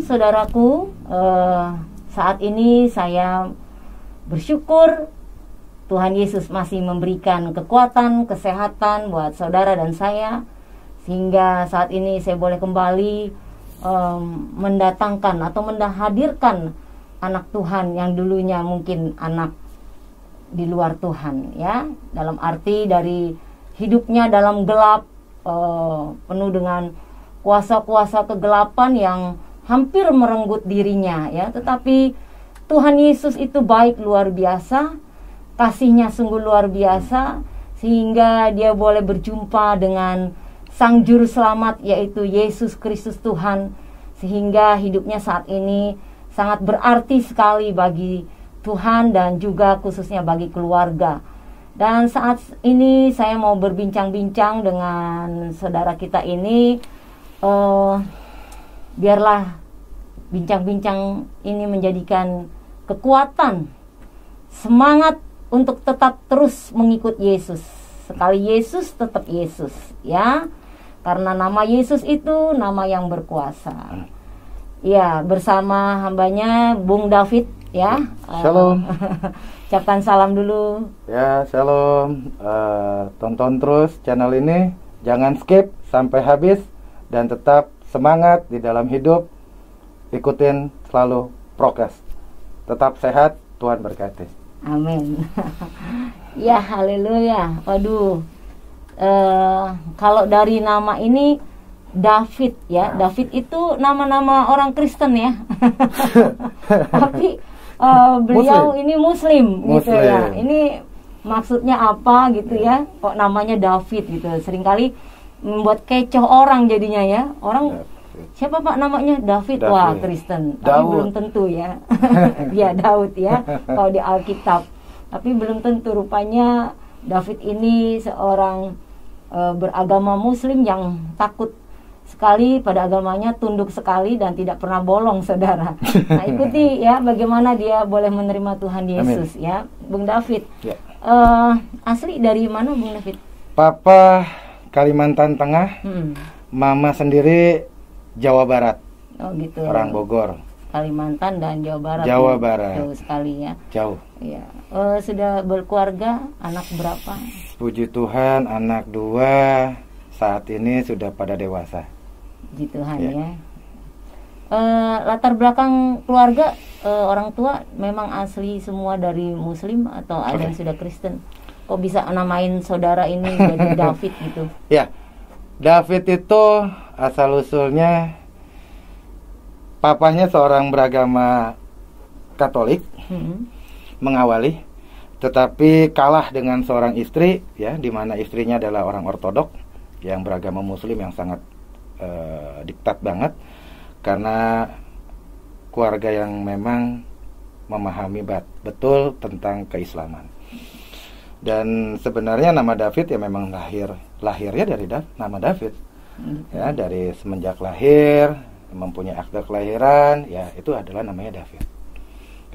saudaraku, saat ini saya bersyukur Tuhan Yesus masih memberikan kekuatan, kesehatan buat saudara dan saya, sehingga saat ini saya boleh kembali mendatangkan atau menghadirkan anak Tuhan yang dulunya mungkin anak di luar Tuhan, ya, dalam arti dari hidupnya dalam gelap, penuh dengan kuasa-kuasa kegelapan yang hampir merenggut dirinya, ya. Tetapi Tuhan Yesus itu baik luar biasa, kasihnya sungguh luar biasa, sehingga dia boleh berjumpa dengan Sang Juru Selamat, yaitu Yesus Kristus Tuhan, sehingga hidupnya saat ini sangat berarti sekali bagi Tuhan dan juga khususnya bagi keluarga. Dan saat ini saya mau berbincang-bincang dengan saudara kita ini. Biarlah bincang-bincang ini menjadikan kekuatan, semangat untuk tetap terus mengikut Yesus. Sekali Yesus, tetap Yesus, ya. Karena nama Yesus itu nama yang berkuasa. Ya, bersama hambanya Bung David, ya. Shalom. Ucapkan salam dulu. Ya, shalom. Tonton terus channel ini, jangan skip sampai habis. Dan tetap semangat di dalam hidup. Ikutin selalu prokes. Tetap sehat, Tuhan berkati. Amin. Ya, haleluya. Waduh, kalau dari nama ini David, ya, David itu nama-nama orang Kristen, ya. Tapi beliau ini Muslim gitu, ya. Ini maksudnya apa gitu, ya? Kok namanya David gitu? Seringkali membuat kecoh orang jadinya, ya. Orang siapa Pak namanya? David. Wah, Kristen. Tapi belum tentu, ya. Ya, Daud, ya. Kalau di Alkitab. Tapi belum tentu, rupanya David ini seorang beragama Muslim yang takut sekali pada agamanya, tunduk sekali dan tidak pernah bolong, saudara. Nah, ikuti, ya, bagaimana dia boleh menerima Tuhan Yesus. Amin. Ya, Bung David. Ya. Asli dari mana, Bung David? Papa Kalimantan Tengah, Mama sendiri Jawa Barat. Oh gitu. Orang Bogor. Kalimantan dan Jawa Barat. Jawa Barat. Jauh sekali, ya. Jauh. Ya. Sudah berkeluarga, anak berapa? Puji Tuhan, anak 2 saat ini sudah pada dewasa. Puji Tuhan, ya. Latar belakang keluarga, orang tua memang asli semua dari Muslim atau ada yang sudah Kristen? Kok bisa namain saudara ini jadi David gitu? Ya, David itu asal-usulnya papanya seorang beragama Katolik, mengawali, tetapi kalah dengan seorang istri, ya, di mana istrinya adalah orang Ortodok yang beragama Muslim yang sangat diktat banget, karena keluarga yang memang memahami betul tentang keislaman. Dan sebenarnya nama David ya memang lahirnya dari nama David, ya, dari semenjak lahir mempunyai akte kelahiran, ya, itu adalah namanya David,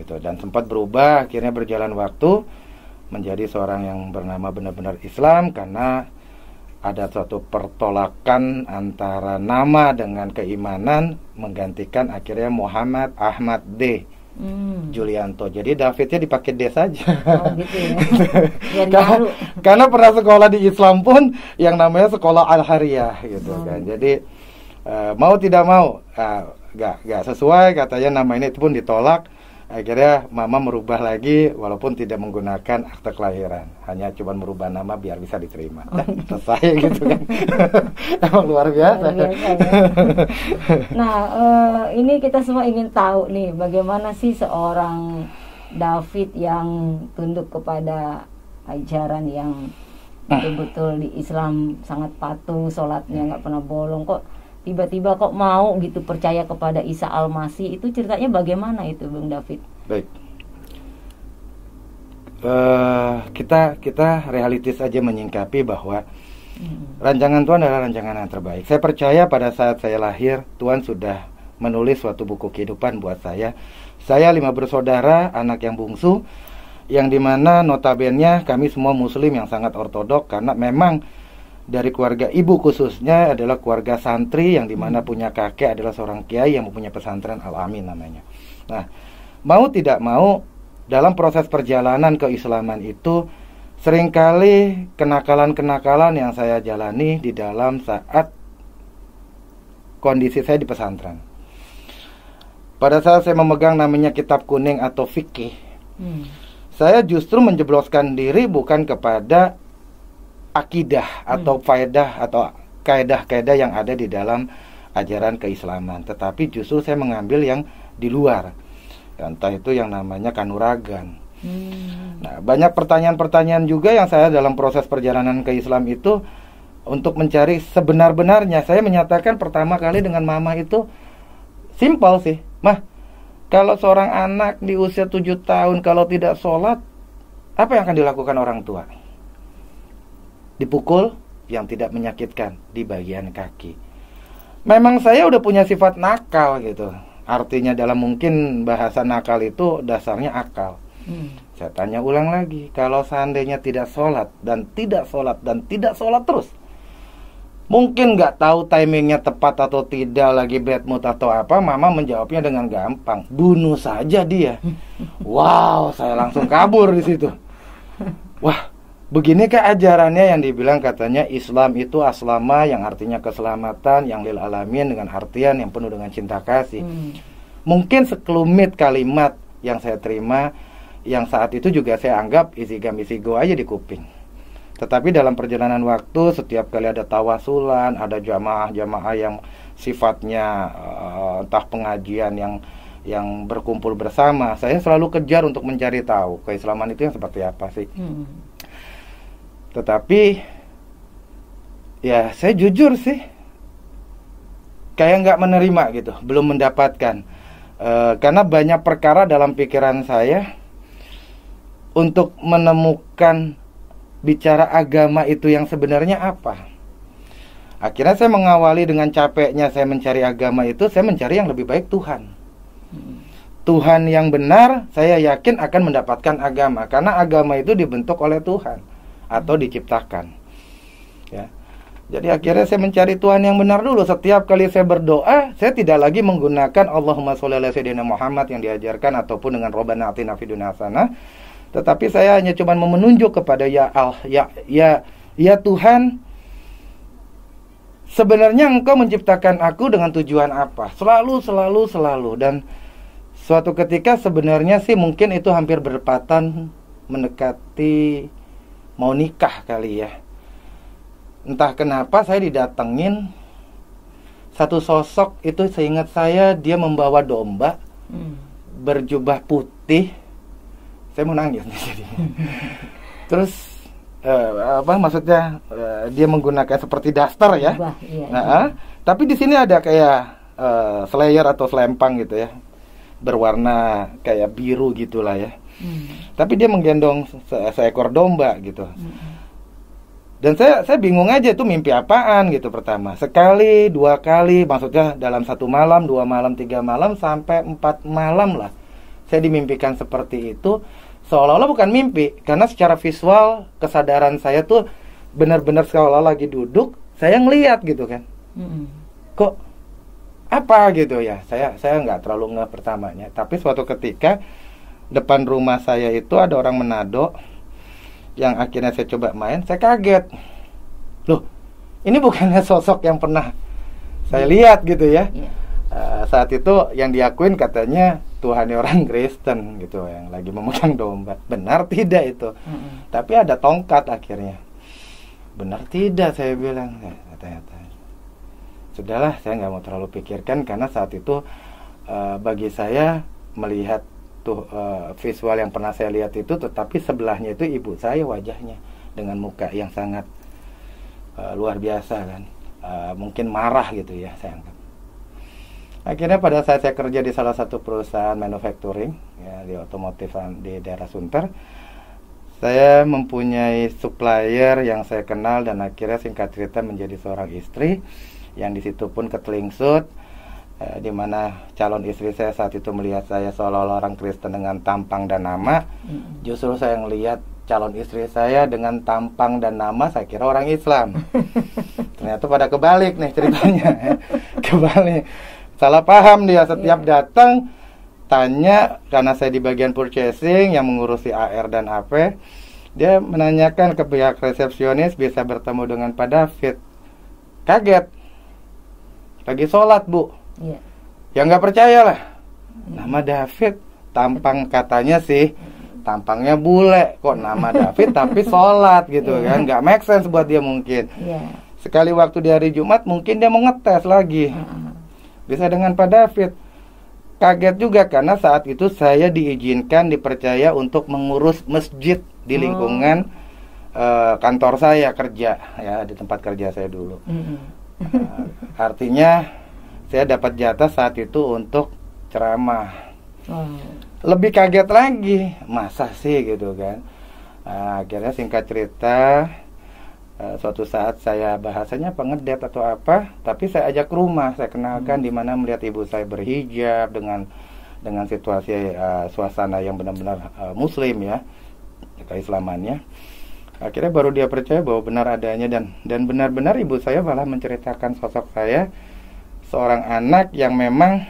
gitu. Dan sempat berubah, akhirnya berjalan waktu menjadi seorang yang bernama benar-benar Islam, karena ada suatu pertolakan antara nama dengan keimanan, menggantikan akhirnya Muhammad Ahmad D. Julianto. Jadi Davidnya dipakai D saja. Oh gitu, ya. Karena pernah sekolah di Islam pun yang namanya sekolah Al-Hariyah gitu, kan. Jadi mau tidak mau gak sesuai, katanya nama ini pun ditolak. Akhirnya mama merubah lagi walaupun tidak menggunakan akte kelahiran, hanya cuma merubah nama biar bisa diterima. Selesai gitu, kan. Emang luar biasa. Ya. Nah, ini kita semua ingin tahu nih, bagaimana sih seorang David yang tunduk kepada ajaran yang betul-betul di Islam sangat patuh, sholatnya nggak pernah bolong, kok tiba-tiba kok mau gitu percaya kepada Isa Al-Masih. Itu ceritanya bagaimana itu, Bung David? Baik, kita realistis aja menyingkapi bahwa rancangan Tuhan adalah rancangan yang terbaik. Saya percaya pada saat saya lahir, Tuhan sudah menulis suatu buku kehidupan buat saya. Saya 5 bersaudara, anak yang bungsu, yang dimana notabene kami semua Muslim yang sangat ortodok, karena memang dari keluarga ibu khususnya adalah keluarga santri yang dimana punya kakek adalah seorang kiai yang mempunyai pesantren Al-Amin namanya. Nah, mau tidak mau dalam proses perjalanan keislaman itu seringkali kenakalan-kenakalan yang saya jalani di dalam saat kondisi saya di pesantren. Pada saat saya memegang namanya kitab kuning atau fikih, saya justru menjebloskan diri bukan kepada akidah atau faedah atau kaedah-kaedah yang ada di dalam ajaran keislaman, tetapi justru saya mengambil yang di luar, entah itu yang namanya kanuragan. Nah, banyak pertanyaan-pertanyaan juga yang saya dalam proses perjalanan ke Islam itu untuk mencari sebenar-benarnya. Saya menyatakan pertama kali dengan mama itu simpel sih, Mah, kalau seorang anak di usia 7 tahun kalau tidak sholat, apa yang akan dilakukan orang tua? Dipukul yang tidak menyakitkan di bagian kaki. Memang saya udah punya sifat nakal gitu. Artinya dalam mungkin bahasa nakal itu dasarnya akal. Saya tanya ulang lagi, kalau seandainya tidak sholat dan tidak sholat dan tidak sholat terus, mungkin nggak tahu timingnya tepat atau tidak, lagi bad mood atau apa, mama menjawabnya dengan gampang, bunuh saja dia. Wow, saya langsung kabur di situ. Wah, beginikah ajarannya yang dibilang katanya Islam itu aslama, yang artinya keselamatan, yang lil alamin dengan artian yang penuh dengan cinta kasih. Mungkin sekelumit kalimat yang saya terima, yang saat itu juga saya anggap isi gam isi go aja di kuping. Tetapi dalam perjalanan waktu, setiap kali ada tawasulan, ada jamaah-jamaah yang sifatnya entah pengajian yang berkumpul bersama, saya selalu kejar untuk mencari tahu keislaman itu yang seperti apa sih. Tetapi ya saya jujur sih kayak nggak menerima gitu, belum mendapatkan, karena banyak perkara dalam pikiran saya untuk menemukan bicara agama itu yang sebenarnya apa. Akhirnya saya mengawali dengan capeknya saya mencari agama itu, saya mencari yang lebih baik Tuhan. Tuhan yang benar, saya yakin akan mendapatkan agama, karena agama itu dibentuk oleh Tuhan atau diciptakan. Ya. Jadi akhirnya saya mencari Tuhan yang benar dulu. Setiap kali saya berdoa, saya tidak lagi menggunakan Allahumma sholli ala sayyidina Muhammad yang diajarkan ataupun dengan Rabbana atina fid dunya hasanah. Tetapi saya hanya cuma menunjuk kepada ya Tuhan, sebenarnya Engkau menciptakan aku dengan tujuan apa? Selalu. Dan suatu ketika sebenarnya sih mungkin itu hampir berdepatan mendekati mau nikah kali ya. Entah kenapa saya didatengin satu sosok itu, seingat saya dia membawa domba, berjubah putih. Saya mau nangis jadi. Terus maksudnya dia menggunakan seperti daster ya. Tapi di sini ada kayak slayer atau selempang gitu ya, berwarna kayak biru gitulah ya. Tapi dia menggendong seekor domba gitu. Dan saya bingung aja itu mimpi apaan gitu pertama. Sekali, 2 kali, maksudnya dalam 1 malam, 2 malam, 3 malam sampai 4 malam lah. Saya dimimpikan seperti itu. Seolah-olah bukan mimpi, karena secara visual kesadaran saya tuh benar-benar seolah lagi duduk, saya ngelihat gitu kan. Kok apa gitu ya? Saya nggak terlalu ngeh pertamanya. Tapi suatu ketika depan rumah saya itu ada orang Manado yang akhirnya saya coba main, saya kaget. Loh, ini bukannya sosok yang pernah saya lihat gitu ya. Saat itu yang diakuin katanya Tuhannya orang Kristen gitu, yang lagi memegang domba. Benar tidak itu? Tapi ada tongkat akhirnya. Benar tidak, saya bilang. Ternyata sudahlah, saya nggak mau terlalu pikirkan, karena saat itu bagi saya melihat tuh visual yang pernah saya lihat itu, tetapi sebelahnya itu ibu saya wajahnya dengan muka yang sangat luar biasa kan, mungkin marah gitu ya saya anggap. Akhirnya pada saat saya kerja di salah satu perusahaan manufacturing ya, di otomotif di daerah Sunter, saya mempunyai supplier yang saya kenal, dan akhirnya singkat cerita menjadi seorang istri yang di situ pun ketelingsut, di mana calon istri saya saat itu melihat saya seolah-olah orang Kristen dengan tampang dan nama. Justru saya ngelihat calon istri saya dengan tampang dan nama saya kira orang Islam. Ternyata pada kebalik nih ceritanya. Kebalik. Salah paham dia, setiap datang tanya, karena saya di bagian purchasing yang mengurusi AR dan AP. Dia menanyakan ke pihak resepsionis bisa bertemu dengan Pak David. Kaget. Lagi sholat, Bu. Iya. Ya nggak percaya lah. Nama David, tampang katanya sih, tampangnya bule. Kok nama David tapi sholat gitu kan. Nggak make sense buat dia mungkin. Sekali waktu di hari Jumat mungkin dia mau ngetes lagi. Bisa dengan Pak David. Kaget juga karena saat itu saya diizinkan, dipercaya untuk mengurus masjid di lingkungan kantor saya kerja, ya di tempat kerja saya dulu. Artinya saya dapat jatah saat itu untuk ceramah. Lebih kaget lagi, masa sih gitu kan. Akhirnya singkat cerita, suatu saat saya bahasanya pengedet atau apa, tapi saya ajak ke rumah, saya kenalkan di mana melihat ibu saya berhijab dengan situasi suasana yang benar-benar muslim ya, keislamannya. Akhirnya baru dia percaya bahwa benar adanya dan benar-benar ibu saya malah menceritakan sosok saya, seorang anak yang memang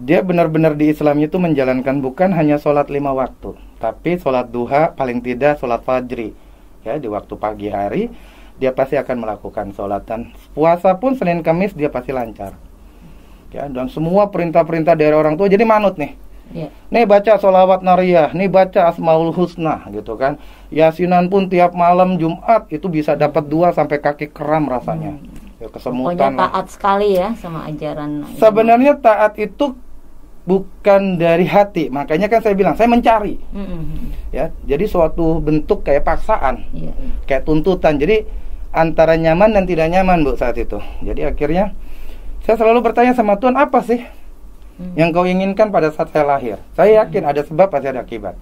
dia benar-benar di Islamnya itu menjalankan bukan hanya sholat 5 waktu, tapi sholat duha, paling tidak sholat fajri. Ya, di waktu pagi hari dia pasti akan melakukan sholat, dan puasa pun Senin Kamis dia pasti lancar. Ya, dan semua perintah-perintah dari orang tua jadi manut nih. Nih baca sholawat nariyah, nih baca asmaul husna gitu kan. Yasinan pun tiap malam Jumat itu bisa dapat 2 sampai kaki kram rasanya. Ya, kesemutan. Pokoknya taat sekali ya sama ajaran. Sebenarnya taat itu bukan dari hati, makanya kan saya bilang saya mencari. Ya, jadi suatu bentuk kayak paksaan, kayak tuntutan. Jadi antara nyaman dan tidak nyaman, Bu, saat itu. Jadi akhirnya saya selalu bertanya sama Tuhan, apa sih yang kau inginkan pada saat saya lahir? Saya yakin ada sebab pasti ada akibat.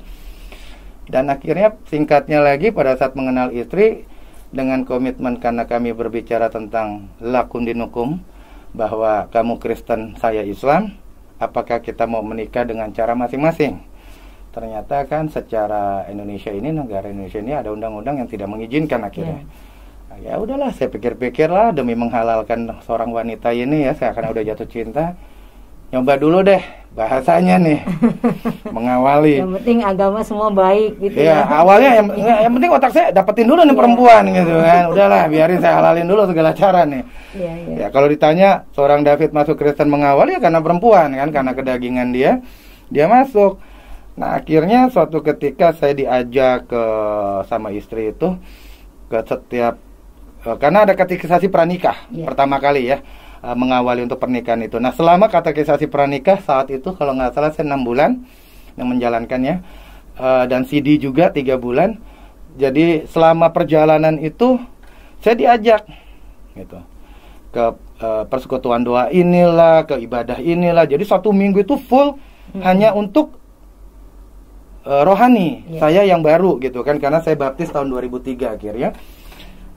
Dan akhirnya singkatnya lagi, pada saat mengenal istri, dengan komitmen karena kami berbicara tentang lakum dinukum, bahwa kamu Kristen, saya Islam, apakah kita mau menikah dengan cara masing-masing? Ternyata kan secara Indonesia ini, negara Indonesia ini ada undang-undang yang tidak mengizinkan akhirnya. Ya udahlah, saya pikir-pikirlah demi menghalalkan seorang wanita ini ya, saya karena udah jatuh cinta, nyoba dulu deh bahasanya nih, mengawali. Yang penting agama semua baik gitu ya. Awalnya yang penting otak saya dapetin dulu nih perempuan gitu kan. Udahlah, biarin saya halalin dulu segala cara nih. Ya kalau ditanya seorang David masuk Kristen mengawali ya karena perempuan kan, karena kedagingan dia masuk. Nah akhirnya suatu ketika saya diajak ke sama istri itu ke setiap karena ada katekisasi pranikah pertama kali ya, mengawali untuk pernikahan itu. Nah selama katekisasi pranikah saat itu kalau nggak salah saya 6 bulan yang menjalankannya, dan CD juga 3 bulan. Jadi selama perjalanan itu saya diajak gitu ke persekutuan doa inilah, ke ibadah inilah. Jadi 1 minggu itu full hanya untuk rohani. Saya yang baru gitu kan, karena saya baptis tahun 2003 akhirnya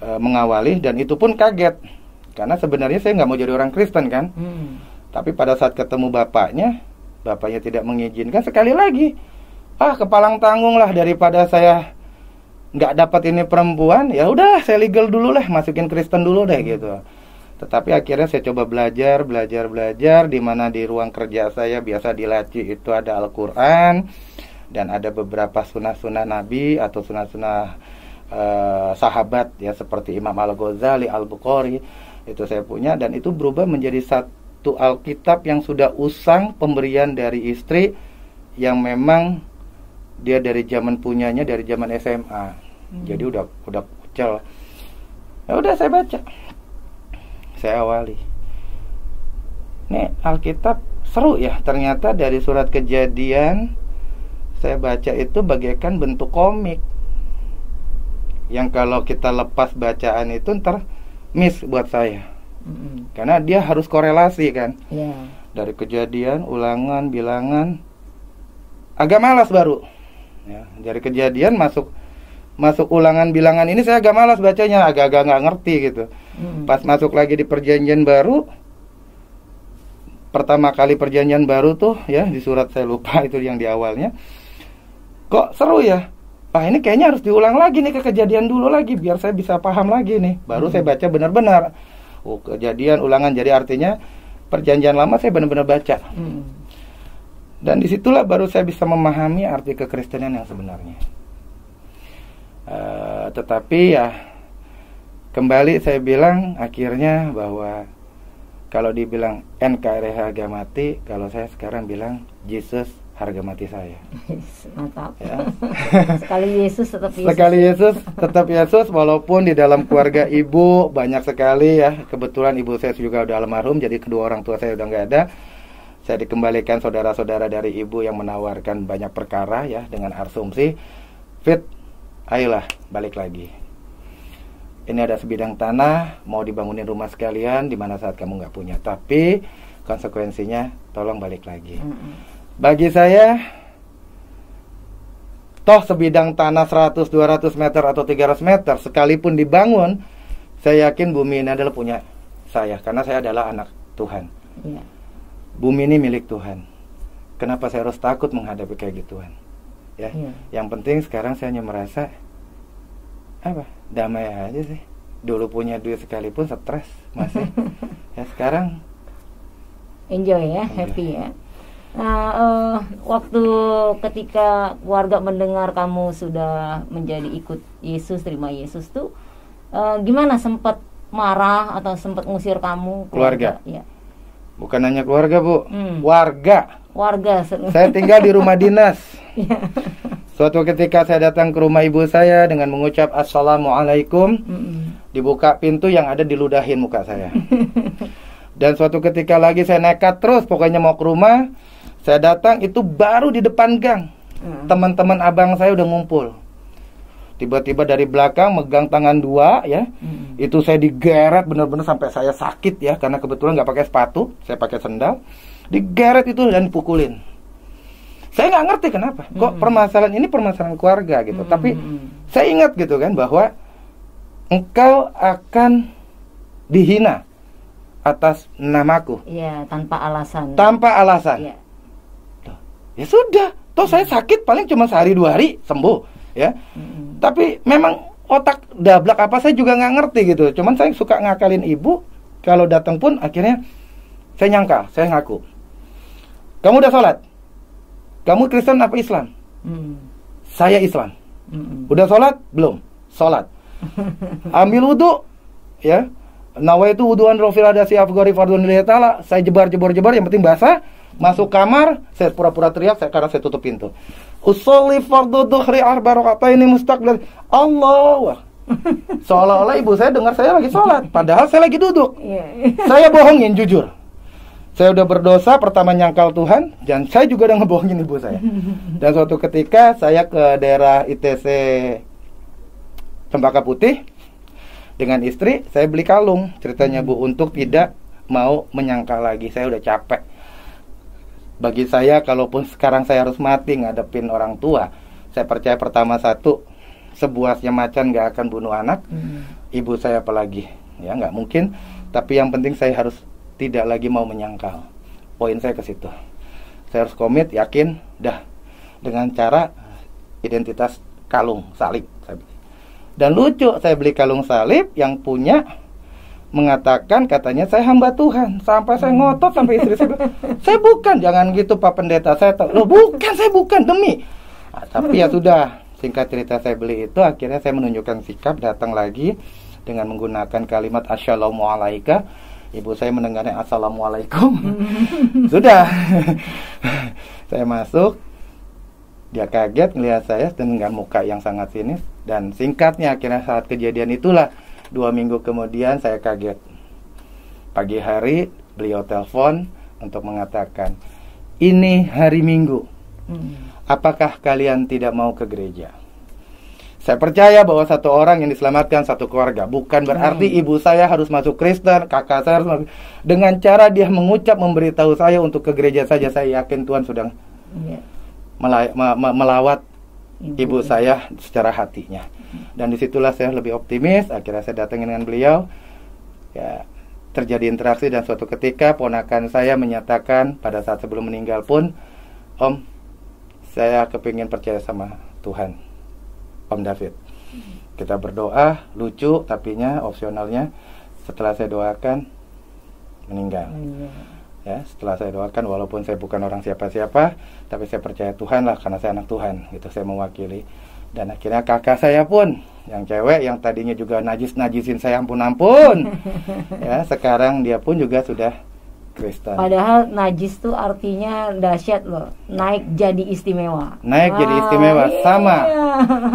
mengawali, dan itu pun kaget karena sebenarnya saya nggak mau jadi orang Kristen kan. Tapi pada saat ketemu bapaknya tidak mengizinkan. Sekali lagi, kepalang tanggung lah, daripada saya nggak dapat ini perempuan, ya udah saya legal dulu lah, masukin Kristen dulu deh gitu. Tetapi akhirnya saya coba belajar, di mana di ruang kerja saya biasa di laci itu ada Al-Quran, dan ada beberapa sunah-sunah Nabi atau sunah-sunah sahabat ya, seperti Imam Al-Ghazali, Al-Bukhari, itu saya punya, dan itu berubah menjadi satu Alkitab yang sudah usang pemberian dari istri, yang memang dia dari zaman punyanya dari zaman SMA. Jadi udah kucel. Ya udah saya baca. Saya awali. Nih Alkitab seru ya, ternyata dari surat Kejadian saya baca itu bagaikan bentuk komik. Yang kalau kita lepas bacaan itu ntar miss buat saya. Karena dia harus korelasi kan. Dari Kejadian, Ulangan, Bilangan, agak malas baru ya. Dari Kejadian masuk Ulangan, Bilangan ini saya agak malas bacanya, agak-agak nggak ngerti gitu. Pas masuk lagi di Perjanjian Baru, pertama kali Perjanjian Baru tuh ya, di surat saya lupa itu yang di awalnya, kok seru ya. ini kayaknya harus diulang lagi nih ke kejadian dulu lagi biar saya bisa paham lagi nih. Baru saya baca benar-benar. Oh, kejadian ulangan, jadi artinya perjanjian lama saya benar-benar baca. Dan disitulah baru saya bisa memahami arti kekristenan yang sebenarnya. Tetapi ya kembali saya bilang akhirnya bahwa kalau dibilang NKRI harga mati, kalau saya sekarang bilang Yesus harga mati saya. Mantap. Ya. Sekali Yesus tetap Yesus. Sekali Yesus tetap Yesus, walaupun di dalam keluarga ibu banyak sekali ya. Kebetulan ibu saya juga udah almarhum, jadi kedua orang tua saya udah nggak ada. Saya dikembalikan saudara-saudara dari ibu yang menawarkan banyak perkara ya dengan asumsi, Fit, ayolah balik lagi. Ini ada sebidang tanah, mau dibangunin rumah sekalian, di mana saat kamu nggak punya. Tapi konsekuensinya, tolong balik lagi. Bagi saya, toh sebidang tanah 100-200 meter atau 300 meter, sekalipun dibangun, saya yakin bumi ini adalah punya saya, karena saya adalah anak Tuhan. Ya. Bumi ini milik Tuhan. Kenapa saya harus takut menghadapi kayak gituan? Ya. Yang penting sekarang saya hanya merasa damai aja sih. Dulu punya duit sekalipun stres masih. Ya sekarang enjoy ya, happy ya. Nah, waktu ketika keluarga mendengar kamu sudah menjadi ikut Yesus, terima Yesus tuh, gimana? Sempat marah atau sempat ngusir kamu? Keluarga? Ya. Bukan hanya keluarga, Bu. Warga. Saya tinggal di rumah dinas. Suatu ketika saya datang ke rumah ibu saya dengan mengucap Assalamualaikum, dibuka pintu yang ada diludahin muka saya. Dan suatu ketika lagi saya nekat terus, pokoknya mau ke rumah, saya datang itu baru di depan gang. Teman-teman abang saya udah ngumpul. Tiba-tiba dari belakang megang tangan dua ya. Itu saya digeret benar-benar sampai saya sakit ya, karena kebetulan nggak pakai sepatu, saya pakai sendal. Digeret itu dan dipukulin. Saya nggak ngerti kenapa. Kok permasalahan ini permasalahan keluarga gitu. Tapi saya ingat gitu kan bahwa engkau akan dihina atas namaku. Iya, tanpa alasan. Tanpa alasan. Ya, ya sudah. Toh saya sakit paling cuma sehari 2 hari sembuh ya. Tapi memang otak dablak apa saya juga nggak ngerti gitu. Cuman saya suka ngakalin ibu. Kalau datang pun akhirnya saya nyangkal, saya ngaku. Kamu udah sholat? Kamu Kristen apa Islam? Saya Islam. Udah sholat? Belum. Sholat. Ambil wudu, ya. Nawaitu wuduan rofil adasi afghari fardun lillahi ta'ala. Saya jebar, yang penting basah. Masuk kamar, saya pura-pura teriak, karena saya tutup pintu. Usolli fardu dhuhri arba rakaataini mustaqbil. Allah. Seolah-olah ibu saya dengar saya lagi sholat, padahal saya lagi duduk. Saya bohongin jujur. Saya udah berdosa, pertama nyangkal Tuhan, dan saya juga udah ngebohongin ibu saya. Dan suatu ketika saya ke daerah ITC Cempaka Putih dengan istri, saya beli kalung, ceritanya Bu, untuk tidak mau menyangkal lagi. Saya udah capek. Bagi saya, kalaupun sekarang saya harus mati ngadepin orang tua, saya percaya pertama satu, sebuahnya macan gak akan bunuh anak. Ibu saya apalagi, ya nggak mungkin. Tapi yang penting saya harus tidak lagi mau menyangkal. Poin saya ke situ. Saya harus komit, yakin, dengan cara identitas kalung salib. Dan lucu, saya beli kalung salib yang punya mengatakan katanya saya hamba Tuhan. Sampai saya ngotot sampai istri saya bilang, saya bukan, jangan gitu Pak Pendeta. Saya tahu, loh bukan, saya bukan demi. Tapi ya sudah, singkat cerita saya beli itu, akhirnya saya menunjukkan sikap, datang lagi dengan menggunakan kalimat Assalamualaikum. Ibu saya mendengarnya Assalamualaikum. Sudah. Saya masuk. Dia kaget melihat saya dengan muka yang sangat sinis. Dan singkatnya akhirnya saat kejadian itulah 2 minggu kemudian saya kaget. Pagi hari beliau telepon untuk mengatakan, ini hari Minggu. Apakah kalian tidak mau ke gereja? Saya percaya bahwa satu orang yang diselamatkan satu keluarga. Bukan berarti ibu saya harus masuk Kristen, kakak saya harus masuk. Dengan cara dia mengucap, memberitahu saya untuk ke gereja saja, saya yakin Tuhan sudah melawat ibu saya secara hatinya. Dan disitulah saya lebih optimis. Akhirnya saya datangin dengan beliau. Ya, terjadi interaksi dan suatu ketika ponakan saya menyatakan pada saat sebelum meninggal pun, Om, saya kepingin percaya sama Tuhan. Om David. Kita berdoa, lucu tapinya opsionalnya, setelah saya doakan meninggal. Ya, setelah saya doakan, walaupun saya bukan orang siapa-siapa, tapi saya percaya Tuhan lah, karena saya anak Tuhan, gitu saya mewakili. Dan akhirnya kakak saya pun, yang cewek, yang tadinya juga najisin saya ampun-ampun, ya, sekarang dia pun juga sudah Kristen. Padahal najis tuh artinya dahsyat loh, naik jadi istimewa. Naik jadi istimewa, sama.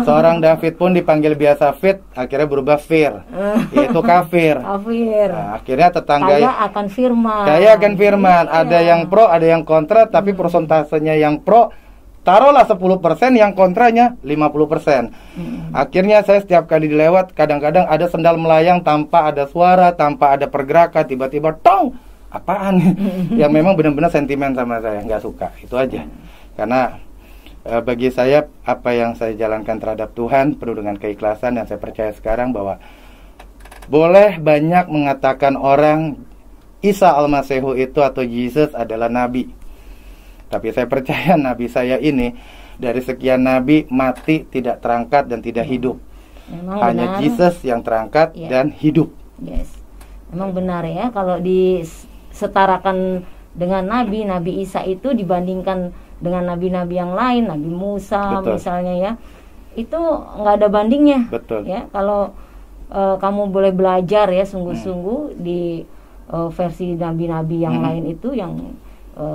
Seorang David pun dipanggil biasa Fit, akhirnya berubah Fir, yaitu kafir. Kafir. Nah, akhirnya tetangga Kaya akan firman. Kaya akan firman. Ada yang pro, ada yang kontra, tapi persentasenya yang pro taruhlah 10%, yang kontranya 50%. Akhirnya saya setiap kali dilewat, kadang-kadang ada sendal melayang tanpa ada suara, tanpa ada pergerakan, tiba-tiba tong, apaan nih? Yang memang benar-benar sentimen sama saya, nggak suka, itu aja. Karena bagi saya, apa yang saya jalankan terhadap Tuhan penuh dengan keikhlasan, dan saya percaya sekarang bahwa boleh banyak mengatakan orang Isa Al-Masihu itu atau Yesus adalah nabi, tapi saya percaya nabi saya ini dari sekian nabi mati tidak terangkat dan tidak hidup. Memang hanya benar. Yesus yang terangkat dan hidup. Yes, memang benar ya, kalau disetarakan dengan Nabi Isa itu dibandingkan dengan nabi-nabi yang lain, Nabi Musa misalnya ya, itu nggak ada bandingnya. Betul. Ya, kalau kamu boleh belajar ya sungguh-sungguh di versi nabi-nabi yang lain itu yang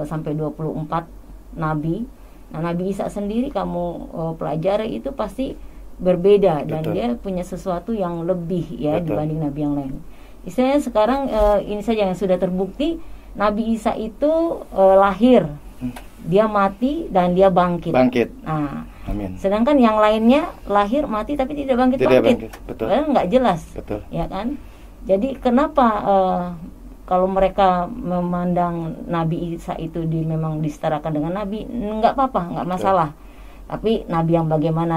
sampai 24 nabi. Nah, Nabi Isa sendiri kamu pelajari itu pasti berbeda. Dan dia punya sesuatu yang lebih ya dibanding nabi yang lain. Istilahnya sekarang ini saja yang sudah terbukti, Nabi Isa itu lahir, dia mati dan dia bangkit. Nah, amin. Sedangkan yang lainnya lahir, mati tapi tidak bangkit. Betul. Nggak jelas. Betul. Ya kan? Jadi kenapa kalau mereka memandang Nabi Isa itu memang disetarakan dengan Nabi, nggak apa-apa, nggak masalah. Tapi Nabi yang bagaimana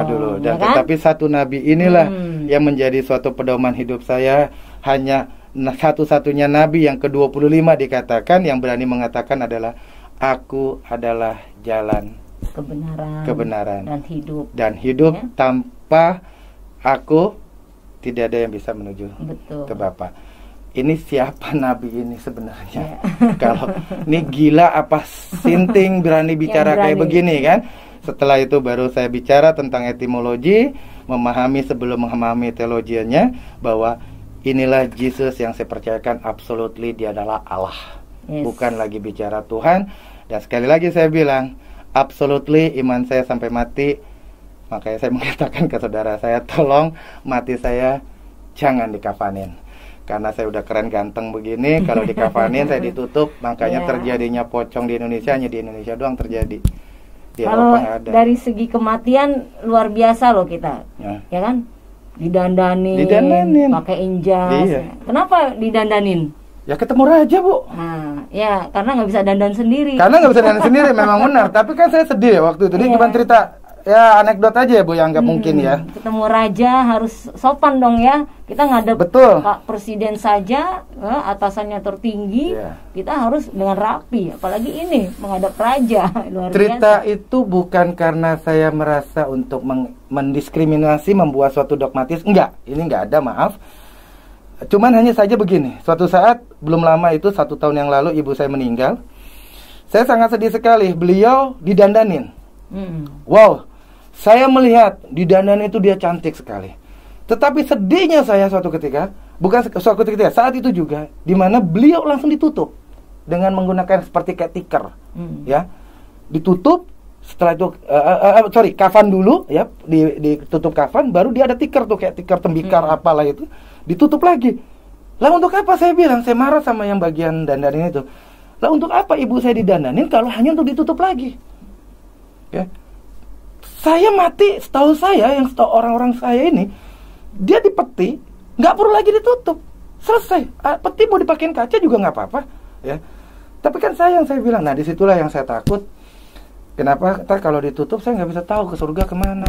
dulu. Dan ya kan? tetapi satu Nabi inilah yang menjadi suatu pedoman hidup saya. Hanya satu-satunya Nabi yang ke-25 dikatakan, yang berani mengatakan adalah aku adalah jalan, kebenaran dan hidup ya? Tanpa aku tidak ada yang bisa menuju ke Bapa. Ini siapa Nabi ini sebenarnya? Kalau ini gila apa sinting berani bicara kayak begini kan? Setelah itu baru saya bicara tentang etimologi, memahami sebelum memahami teologianya, bahwa inilah Yesus yang saya percayakan absolutely dia adalah Allah. Bukan lagi bicara Tuhan. Dan sekali lagi saya bilang, absolutely iman saya sampai mati. Makanya saya mengatakan ke saudara saya, tolong mati saya jangan dikafanin. Karena saya udah keren ganteng begini, kalau dikafanin saya ditutup. Makanya terjadinya pocong di Indonesia, hanya di Indonesia doang terjadi. Kalau dari segi kematian luar biasa loh kita, ya kan? Didandanin. Pakai injas. Kenapa didandanin? Ya ketemu raja, Bu. Nah, ya karena nggak bisa dandan sendiri. Memang benar. Tapi kan saya sedih waktu itu. Dia cuma cerita, ya anekdot aja ya, Bu, yang nggak mungkin ya. Ketemu raja harus sopan dong ya. Kita ngadep Pak Presiden saja, atasannya tertinggi, kita harus dengan rapi. Apalagi ini menghadap raja, luar cerita biasa. Itu bukan karena saya merasa untuk mendiskriminasi, membuat suatu dogmatis. Enggak, ini enggak ada, maaf. Cuman hanya saja begini, suatu saat belum lama itu, 1 tahun yang lalu ibu saya meninggal. Saya sangat sedih sekali, beliau didandanin. Wow, saya melihat didandanin itu dia cantik sekali. Tetapi sedihnya saya suatu ketika, saat itu juga, di mana beliau langsung ditutup dengan menggunakan seperti kayak tikar, ya, ditutup. Setelah itu, kafan dulu, ya, ditutup kafan, baru dia ada tikar tuh kayak tikar tembikar apalah itu, ditutup lagi. Lah untuk apa, saya bilang, saya marah sama yang bagian dandanin itu. Lah untuk apa ibu saya didandanin kalau hanya untuk ditutup lagi? Ya. Saya mati, setahu saya, yang setahu orang-orang saya ini, dia dipeti, nggak perlu lagi ditutup, selesai. Peti mau dipakein kaca juga nggak apa-apa, ya. Tapi kan saya bilang, nah disitulah yang saya takut. Kenapa? Ntar kalau ditutup saya nggak bisa tahu ke surga kemana,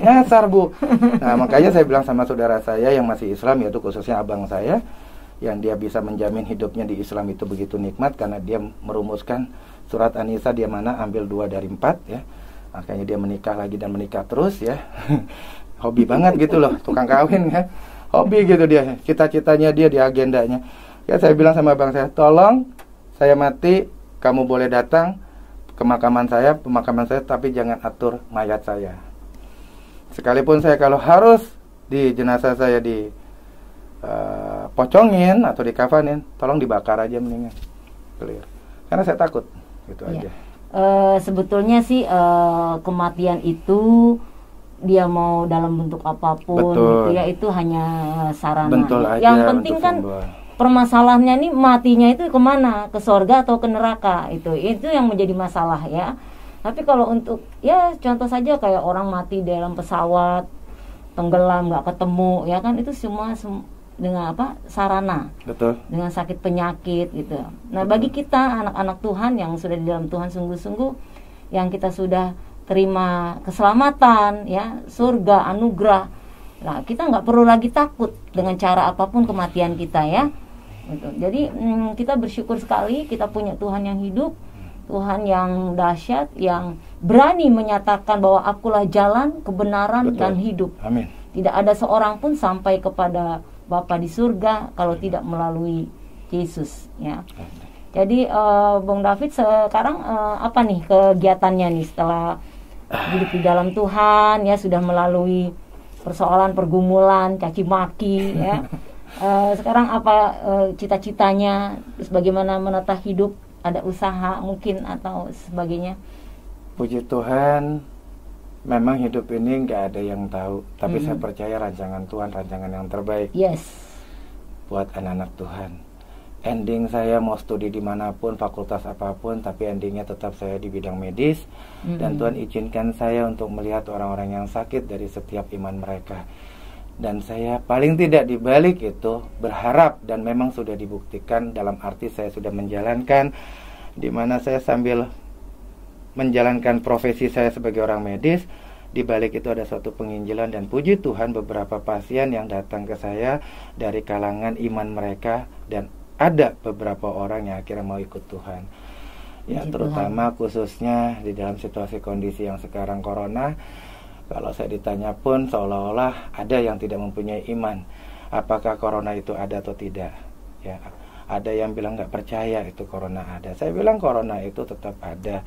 nyasar, Bu. Nah makanya saya bilang sama saudara saya yang masih Islam, yaitu khususnya abang saya, yang dia bisa menjamin hidupnya di Islam itu begitu nikmat karena dia merumuskan surat An-Nisa, dia mana ambil 2 dari 4, ya. Makanya dia menikah lagi dan menikah terus ya. Hobi banget gitu loh, tukang kawin kan. Hobi gitu dia, cita-citanya dia di agendanya. Ya saya bilang sama abang saya, tolong saya mati, kamu boleh datang ke pemakaman saya, tapi jangan atur mayat saya. Sekalipun saya kalau harus di jenazah saya di pocongin atau dikafanin, tolong dibakar aja mendingan. Clear. Karena saya takut, gitu aja. Sebetulnya sih kematian itu dia mau dalam bentuk apapun gitu ya, itu hanya sarana. Yang penting kan permasalahannya nih, matinya itu kemana, ke surga atau ke neraka, itu yang menjadi masalah ya. Tapi kalau untuk ya contoh saja kayak orang mati dalam pesawat tenggelam nggak ketemu ya kan, itu semua dengan apa, sarana. Betul. Dengan sakit penyakit gitu. Nah, bagi kita anak-anak Tuhan yang sudah di dalam Tuhan sungguh-sungguh, yang kita sudah terima keselamatan ya, surga, anugerah. Nah, kita nggak perlu lagi takut dengan cara apapun kematian kita ya. Gitu. Jadi kita bersyukur sekali kita punya Tuhan yang hidup, Tuhan yang dahsyat, yang berani menyatakan bahwa akulah jalan, kebenaran, betul, dan hidup. Amin. Tidak ada seorang pun sampai kepada Bapa di surga kalau tidak melalui Yesus ya. Jadi Bung David sekarang apa nih kegiatannya nih setelah hidup di dalam Tuhan ya, sudah melalui persoalan pergumulan, caci maki ya. Sekarang apa cita-citanya, terus bagaimana menata hidup, ada usaha mungkin atau sebagainya? Puji Tuhan, memang hidup ini nggak ada yang tahu, tapi saya percaya rancangan Tuhan, rancangan yang terbaik. Yes. Buat anak-anak Tuhan. Ending saya mau studi dimanapun, fakultas apapun, tapi endingnya tetap saya di bidang medis. Dan Tuhan izinkan saya untuk melihat orang-orang yang sakit dari setiap iman mereka. Dan saya paling tidak dibalik itu berharap, dan memang sudah dibuktikan dalam arti saya sudah menjalankan, di mana saya sambil menjalankan profesi saya sebagai orang medis, di balik itu ada suatu penginjilan, dan puji Tuhan beberapa pasien yang datang ke saya dari kalangan iman mereka, dan ada beberapa orang yang akhirnya mau ikut Tuhan. Ya, terutama khususnya di dalam situasi kondisi yang sekarang corona. Kalau saya ditanya pun seolah-olah ada yang tidak mempunyai iman. Apakah corona itu ada atau tidak? Ya, ada yang bilang nggak percaya itu corona ada. Saya bilang corona itu tetap ada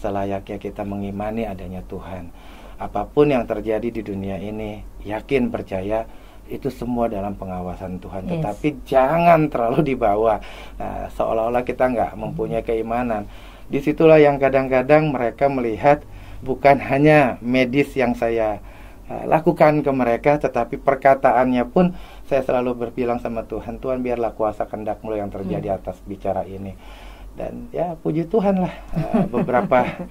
selayaknya kita mengimani adanya Tuhan. Apapun yang terjadi di dunia ini, yakin percaya itu semua dalam pengawasan Tuhan. Yes. Tetapi jangan terlalu dibawa. Nah, seolah-olah kita nggak mempunyai keimanan. Disitulah yang kadang-kadang mereka melihat bukan hanya medis yang saya lakukan ke mereka, tetapi perkataannya pun saya selalu berbilang sama Tuhan, Tuhan biarlah kuasa kehendak-Mu yang terjadi atas bicara ini. Dan ya puji Tuhan lah, beberapa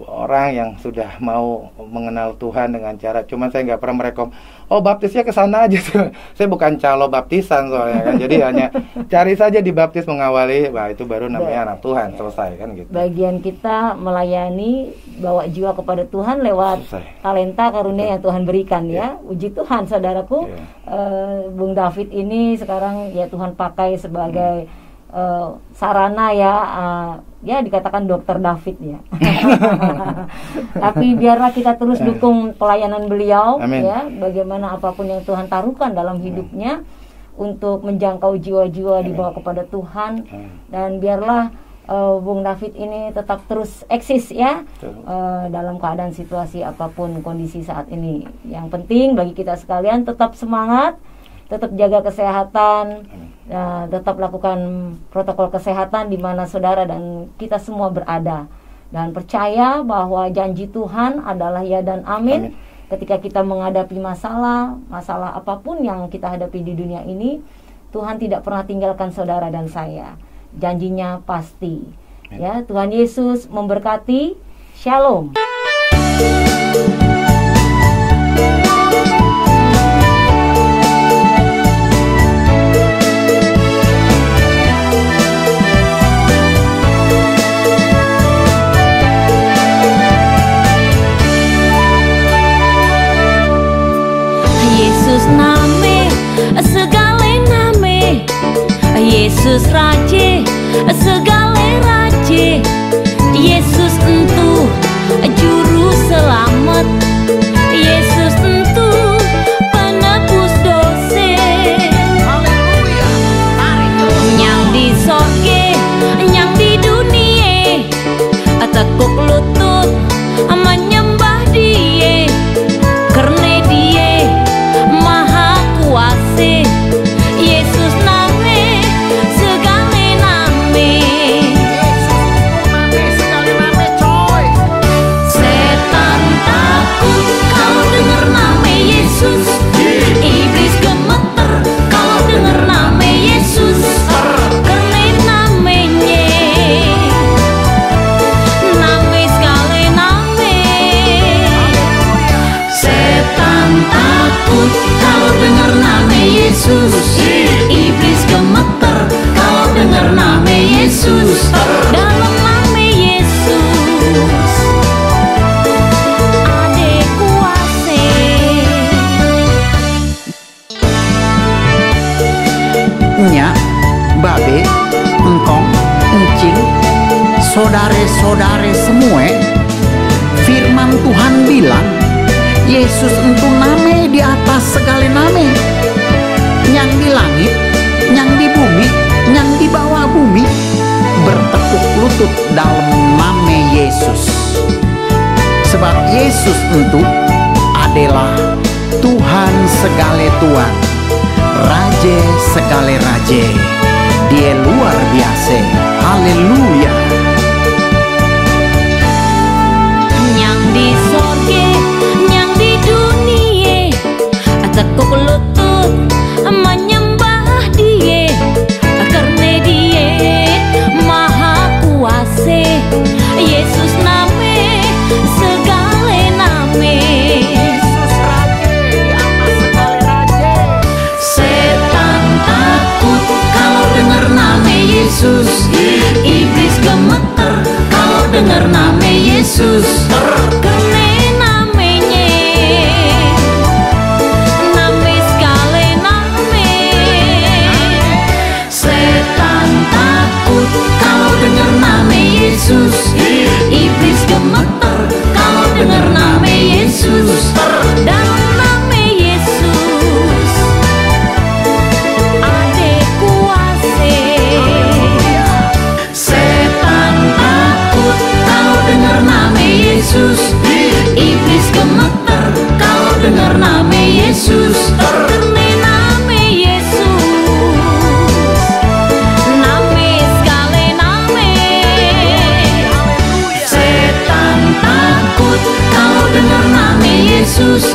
orang yang sudah mau mengenal Tuhan dengan cara, cuman saya nggak pernah merekom, oh baptisnya ke sana aja. Saya bukan calo baptisan soalnya kan, jadi hanya cari saja dibaptis mengawali, wah itu baru namanya anak Tuhan, selesai kan gitu. Bagian kita melayani, bawa jiwa kepada Tuhan lewat talenta karunia yang Tuhan berikan ya. Uji Tuhan saudaraku, Bung David ini sekarang ya Tuhan pakai sebagai sarana ya, ya dikatakan dokter David ya. Tapi biarlah kita terus dukung pelayanan beliau. Amin. Ya, bagaimana apapun yang Tuhan taruhkan dalam hidupnya untuk menjangkau jiwa-jiwa dibawa kepada Tuhan. Dan biarlah Bung David ini tetap terus eksis ya, dalam keadaan situasi apapun kondisi saat ini. Yang penting bagi kita sekalian tetap semangat, tetap jaga kesehatan, tetap lakukan protokol kesehatan di mana saudara dan kita semua berada, dan percaya bahwa janji Tuhan adalah ya dan amin. Ketika kita menghadapi masalah apapun yang kita hadapi di dunia ini, Tuhan tidak pernah tinggalkan saudara dan saya. Janjinya pasti. Ya, Tuhan Yesus memberkati. Shalom. Yesus raje, segala raje. Yesus entu Saudara-saudara semua, firman Tuhan bilang Yesus itu name di atas segala name, yang di langit, yang di bumi, yang di bawah bumi, bertekuk lutut dalam nama Yesus. Sebab Yesus itu adalah Tuhan segala Tuhan, Raja segala Raja. Dia luar biasa. Haleluya. Yang di sorga, yang di dunia, tekuk lutut menyembah Dia, karena Dia maha kuasa. Yesus name segala name, Yesus Raja di atas segala raja. setan takut kalau dengar nama Yesus, iblis gemeter kalau dengar nama Yesus. Karena namanya nama segala nama, setan takut kalau dengar nama Yesus, iblis gemeter kalau dengar nama Yesus. Dalam nama Yesus ada kuasa. Setan takut kalau dengar nama Yesus, iblis gemeter kalau dengar nama Yesus. Karena nama Yesus, nama segala nama. Setan takut kalau dengar nama Yesus,